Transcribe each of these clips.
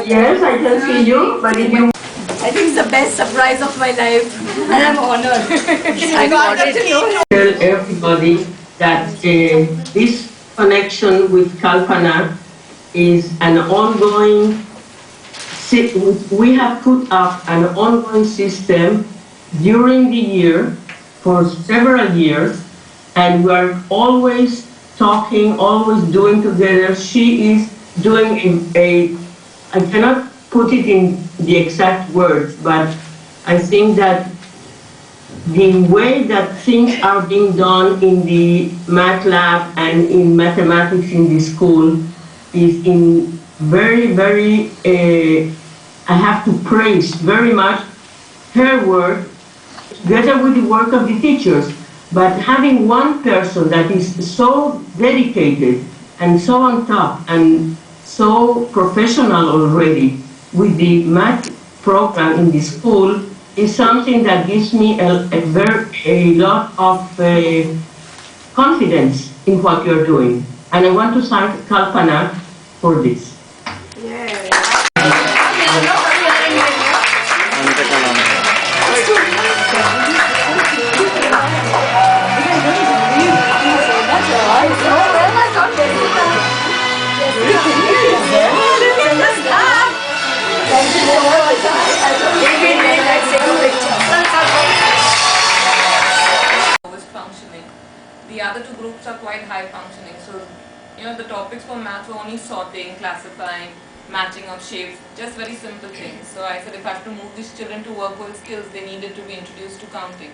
Yes, I can see you, but if you... I think it's the best surprise of my life, and I'm honored. I got to know. Tell everybody that this connection with Kalpana is an ongoing... We have put up an ongoing system during the year for several years, and we are always talking, always doing together. She is doing I cannot put it in the exact words, but I think that the way that things are being done in the math lab and in mathematics in the school is in very, very, I have to praise very much her work together with the work of the teachers. But having one person that is so dedicated and so on top and so professional already with the math program in the school is something that gives me a lot of confidence in what you're doing. And I want to thank Kalpana for this. Functioning. The other two groups are quite high functioning. So, the topics for math were only sorting, classifying, matching of shapes, just very simple things. So I said if I have to move these children to work with skills, they needed to be introduced to counting.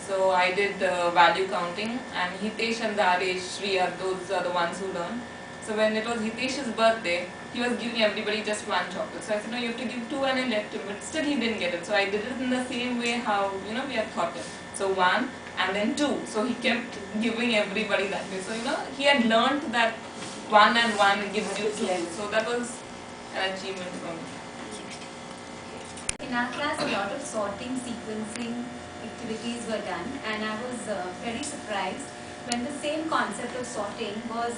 So I did value counting, and Hitesh and Daresh, Shriya, those are the ones who learn. So when it was Hitesh's birthday, he was giving everybody just one chocolate. So I said, no, you have to give two, and I left him, but still he didn't get it. So I did it in the same way how, we had thought it. So one, and then two. So he kept giving everybody that way. So, he had learned that one and one gives you two. So that was an achievement for me. In our class, a lot of sorting, sequencing activities were done, and I was very surprised when the same concept of sorting was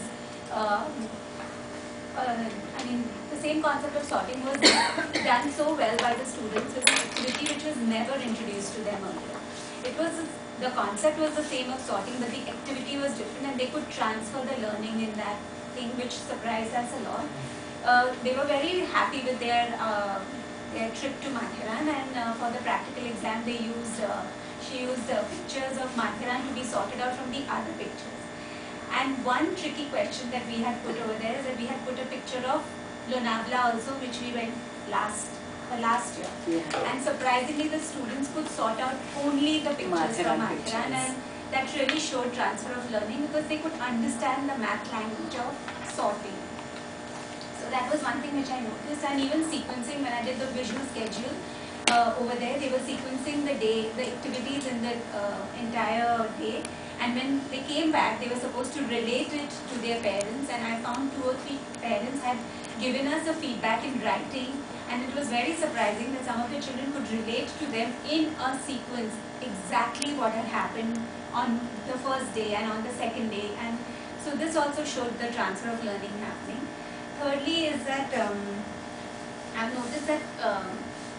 the same concept of sorting was done so well by the students as an activity which was never introduced to them earlier. The concept was the same of sorting, but the activity was different, and they could transfer the learning in that thing, which surprised us a lot. They were very happy with their trip to Mathiran, and for the practical exam she used pictures of Mathiran to be sorted out from the other pictures. And one tricky question that we had put over there is that we had put a picture of Lonavala also, which we went last year. Yeah. And surprisingly, the students could sort out only the pictures from Mathiran, and that really showed transfer of learning because they could understand the math language of sorting. So that was one thing which I noticed. And even sequencing, when I did the visual schedule over there, they were sequencing the activities in the entire day. And when they came back, they were supposed to relate it to their parents, and I found 2 or 3 parents had given us a feedback in writing, and it was very surprising that some of the children could relate to them in a sequence exactly what had happened on the first day and on the second day, and so this also showed the transfer of learning happening. Thirdly is that I've noticed that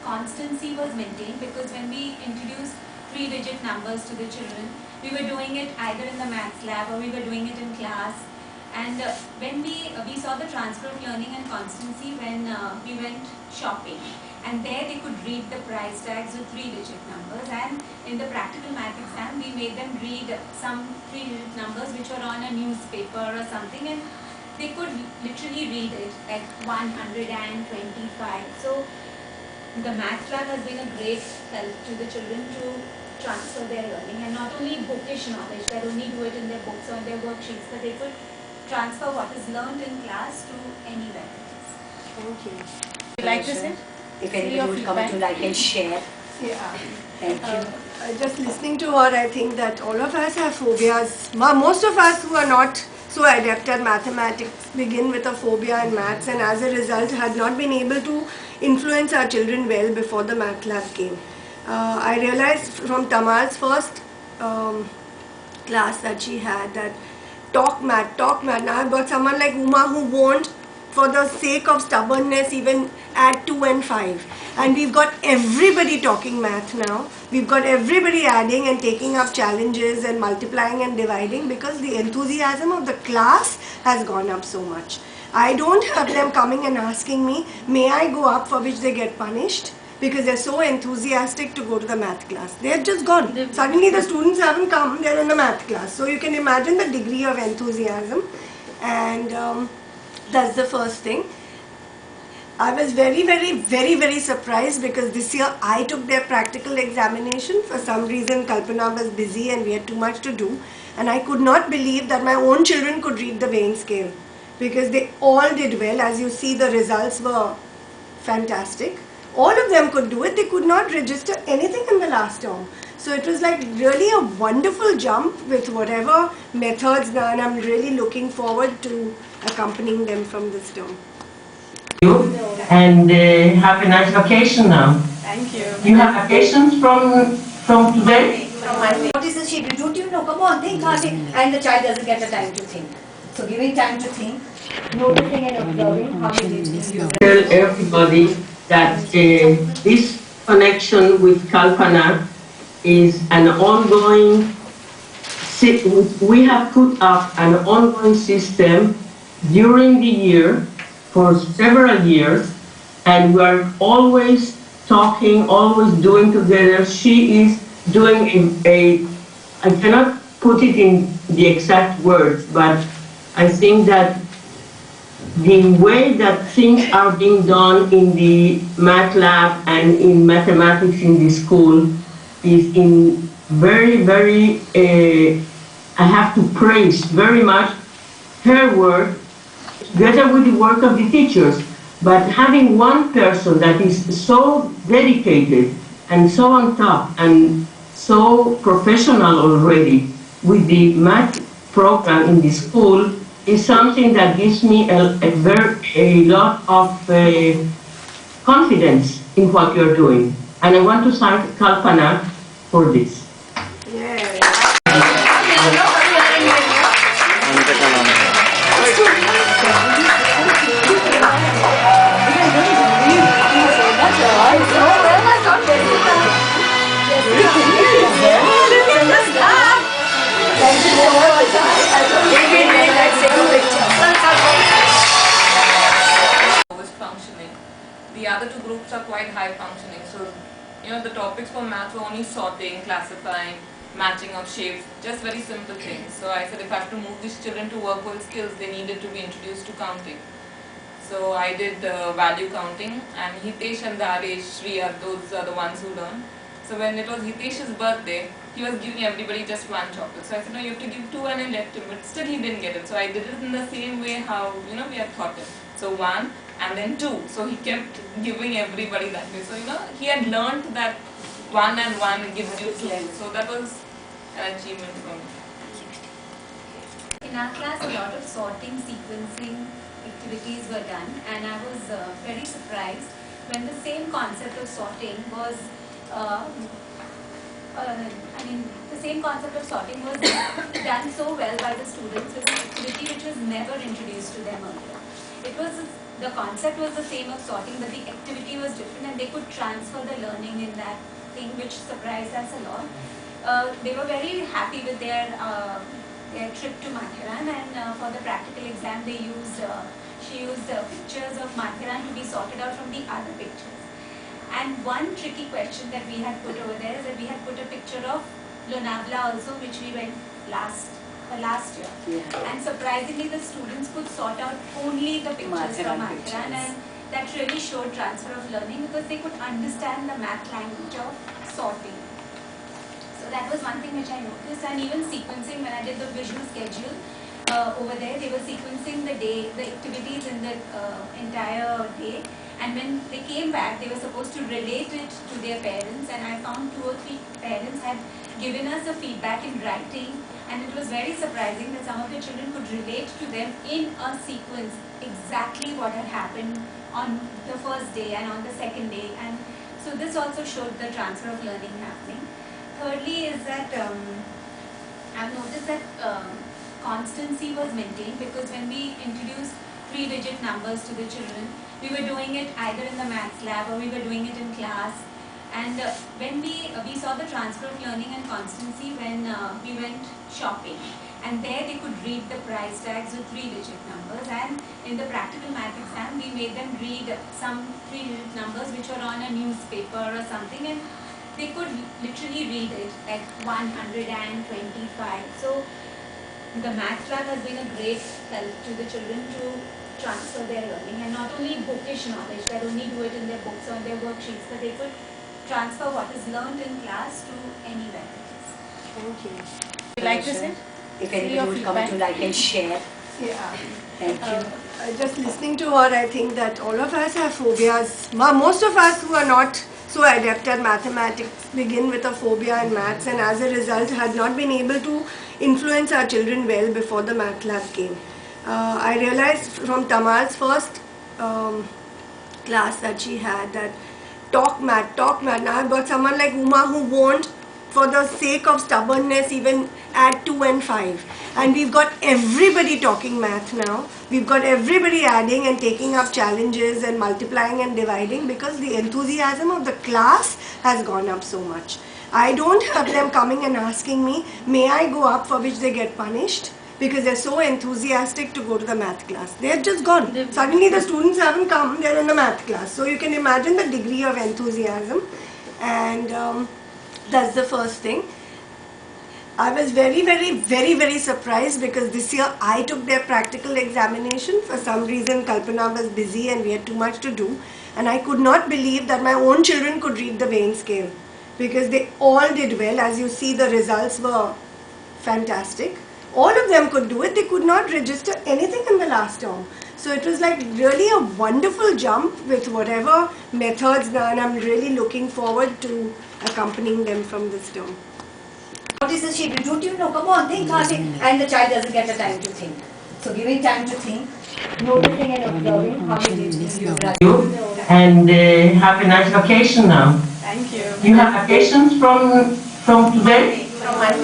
constancy was maintained, because when we introduced 3-digit numbers to the children, we were doing it either in the maths lab or we were doing it in class. And when we saw the transfer of learning and constancy when we went shopping, and there they could read the price tags with 3-digit numbers, and in the practical math exam we made them read some 3-digit numbers which were on a newspaper or something, and they could literally read it like 125. So the math lab has been a great help to the children to transfer their learning, and not only bookish knowledge, they only do it in their books or in their worksheets, but they could transfer what is learned in class to anywhere else. Thank you. Would you like to say? If anybody would come to like and share. Yeah. Thank you. Just listening to her, I think that all of us have phobias. Most of us who are not so adept at mathematics begin with a phobia in maths, and as a result had not been able to influence our children well before the math lab came. I realized from Tamar's first class that she had that talk math. Now I've got someone like Uma who won't for the sake of stubbornness, even add 2 and 5. And we've got everybody talking math now. We've got everybody adding and taking up challenges and multiplying and dividing because the enthusiasm of the class has gone up so much. I don't have them coming and asking me, may I go up, for which they get punished because they're so enthusiastic to go to the math class. They're just gone. Suddenly the students haven't come, they're in the math class. So you can imagine the degree of enthusiasm. And that's the first thing. I was very surprised because this year I took their practical examination. For some reason Kalpana was busy and we had too much to do. And I could not believe that my own children could read the Bain scale because they all did well. As you see, the results were fantastic. All of them could do it. They could not register anything in the last term. So it was like really a wonderful jump with whatever methods now, and I'm really looking forward to accompanying them from this term. And have a nice vacation now. Thank you. You have vacations from today? What is the schedule? Don't you know? Come on, think hard. And the child doesn't get the time to think. So giving time to think, noticing and observing how it is. Tell everybody that this connection with Kalpana is an ongoing, we have put up an ongoing system during the year for several years, and we are always talking, always doing together. She is doing I cannot put it in the exact words, but I think that the way that things are being done in the math lab and in mathematics in the school is in very, I have to praise very much her work together with the work of the teachers. But having one person that is so dedicated and so on top and so professional already with the math program in the school is something that gives me a lot of confidence in what you're doing. And I want to thank Kalpana for this. Functioning. The other two groups are quite high functioning. So, the topics for math were only sorting, classifying, matching of shapes, just very simple things. So I said if I have to move these children to work world skills, they needed to be introduced to counting. So I did value counting, and Hitesh and Daresh, Shriya, those are the ones who learn. So when it was Hitesh's birthday, he was giving everybody just one chocolate. So I said, no, you have to give two, and I left him, but still he didn't get it. So I did it in the same way how, we had taught him. So one, and then two. So he kept giving everybody that way. So, he had learned that one and one gives you two. So that was an achievement for me. In our class, a lot of sorting, sequencing activities were done, and I was very surprised when the same concept of sorting was, the same concept of sorting was done so well by the students as an activity which was never introduced to them earlier. The concept was the same of sorting, but the activity was different, and they could transfer the learning in that thing, which surprised us a lot. They were very happy with their trip to Mathiran, and for the practical exam she used pictures of Mathiran to be sorted out from the other pictures. And one tricky question that we had put over there is that we had put a picture of Lonavala also, which we went last year. Yeah. And surprisingly, the students could sort out only the pictures from Mathiran, and that really showed transfer of learning because they could understand the math language of sorting. So that was one thing which I noticed. And even sequencing, when I did the visual schedule over there, they were sequencing the activities in the entire day. And when they came back, they were supposed to relate it to their parents, and I found 2 or 3 parents had given us a feedback in writing, and it was very surprising that some of the children could relate to them in a sequence exactly what had happened on the first day and on the second day, and so this also showed the transfer of learning happening. Thirdly is that I've noticed that constancy was maintained, because when we introduced 3-digit numbers to the children. We were doing it either in the maths lab or we were doing it in class. And when we saw the transfer of learning and constancy when we went shopping, and there they could read the price tags with 3-digit numbers, and in the practical math exam we made them read some 3-digit numbers which were on a newspaper or something, and they could literally read it at 125. So the math lab has been a great help to the children to transfer their learning, and not only bookish knowledge, they only do it in their books or in their worksheets, but they could transfer what is learned in class to anywhere else. Thank you. You like to say? If anybody would come to like and share. Yeah. Thank you. Just listening to her, I think that all of us have phobias. Most of us who are not so adept at mathematics begin with a phobia in maths, and as a result had not been able to influence our children well before the math lab came. I realized from Tamal's first class that she had that talk math. Now I've got someone like Uma who won't, for the sake of stubbornness, even add 2 and 5. And we've got everybody talking math now. We've got everybody adding and taking up challenges and multiplying and dividing because the enthusiasm of the class has gone up so much. I don't have them coming and asking me, may I go up, for which they get punished, because they're so enthusiastic to go to the math class. They've just gone. Suddenly the students haven't come, they're in the math class. So you can imagine the degree of enthusiasm, and that's the first thing. I was very surprised because this year I took their practical examination. For some reason Kalpana was busy and we had too much to do, and I could not believe that my own children could read the Bain scale, because they all did well. As you see, the results were fantastic. All of them could do it. They could not register anything in the last term. So it was like really a wonderful jump with whatever methods now, and I'm really looking forward to accompanying them from this term. Notices she, don't you know, come on, think, and the child doesn't get the time to think. So giving time to think, noticing and observing how you did You and have a nice vacation now. Thank you. You have vacations from today? From Monday.